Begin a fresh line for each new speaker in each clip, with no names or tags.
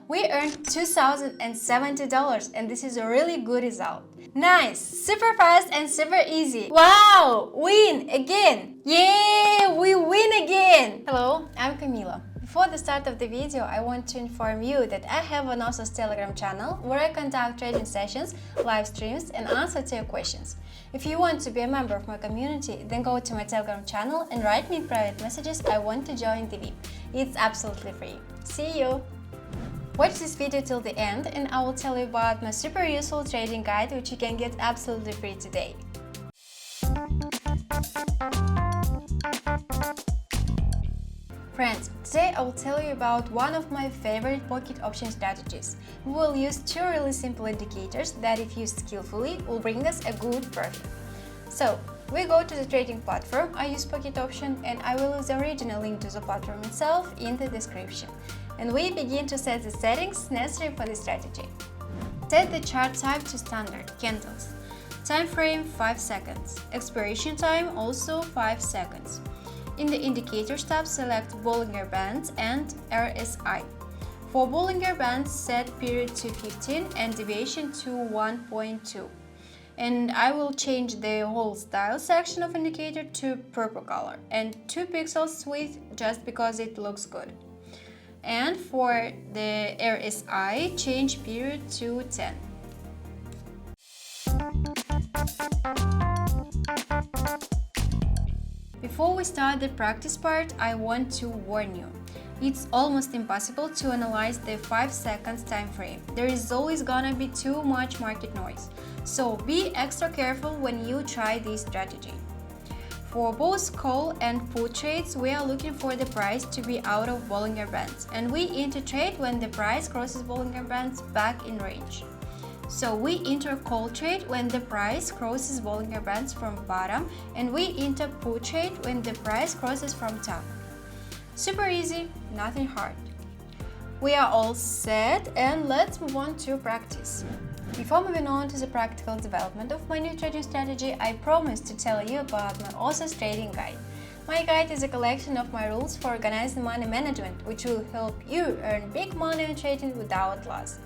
We earned $2,070 and this is a really good result. Nice, super fast and super easy. Wow, win again. Yeah, we win again. Hello, I'm Camila. Before the start of the video, I want to inform you that I have an awesome Telegram channel where I conduct trading sessions, live streams and answer to your questions. If you want to be a member of my community, then go to my Telegram channel and write me in private messages I want to join the VIP. It's absolutely free. See you! Watch this video till the end and I will tell you about my super useful trading guide which you can get absolutely free today. Friends, today I will tell you about one of my favorite pocket option strategies. We will use two really simple indicators that, if used skillfully, will bring us a good profit. So, we go to the trading platform I use pocket option and I will use the original link to the platform itself in the description. And we begin to set the settings necessary for this strategy. Set the chart type to standard, candles. Time frame 5 seconds. Expiration time also 5 seconds. In the Indicators tab, select Bollinger Bands and RSI. For Bollinger Bands, set period to 15 and deviation to 1.2. And I will change the whole style section of indicator to purple color and 2 pixels width just because it looks good. And for the RSI, change period to 10. Before we start the practice part, I want to warn you. It's almost impossible to analyze the 5 seconds time frame. There is always gonna be too much market noise. So be extra careful when you try this strategy. For both call and put trades, we are looking for the price to be out of Bollinger Bands, and we enter trade when the price crosses Bollinger Bands back in range. So we enter call trade when the price crosses Bollinger Bands from bottom, and we enter put trade when the price crosses from top. Super easy, nothing hard. We are all set and let's move on to practice. Before moving on to the practical development of my new trading strategy, I promised to tell you about my awesome trading guide. My guide is a collection of my rules for organizing money management, which will help you earn big money in trading without loss.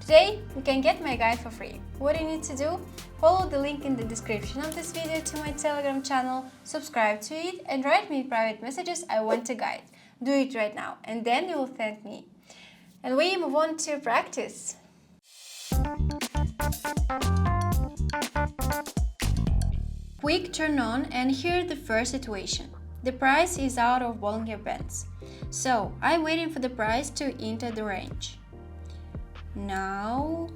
Today, you can get my guide for free. What you need to do? Follow the link in the description of this video to my Telegram channel, subscribe to it, and write me private messages I want a guide. Do it right now, and then you will thank me. And we move on to practice. Quick turn on, and here the first situation. The price is out of Bollinger Bands. So, I'm waiting for the price to enter the range. Now,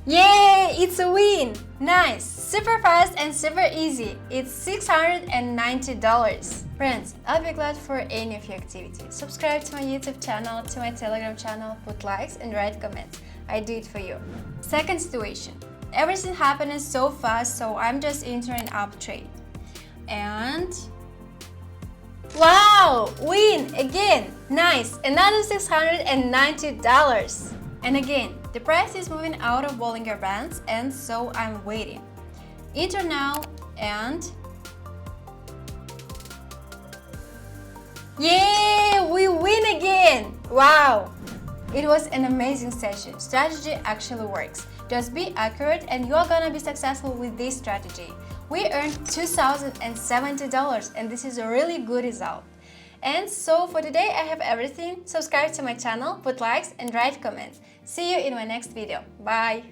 yeah, it's a win! Nice, super fast and super easy. It's $690. Friends, I'll be glad for any of your activity. Subscribe to my YouTube channel, to my Telegram channel, put likes and write comments. I do it for you. Second situation. Everything happening so fast, so I'm just entering up trade. And wow! Win again! Nice! Another $690. And again, the price is moving out of Bollinger Bands and so I'm waiting. Enter now and yeah! We win again! Wow! It was an amazing session. Strategy actually works. Just be accurate and you are gonna be successful with this strategy. We earned $2,070 and this is a really good result. And so for today I have everything. Subscribe to my channel, put likes and write comments. See you in my next video. Bye!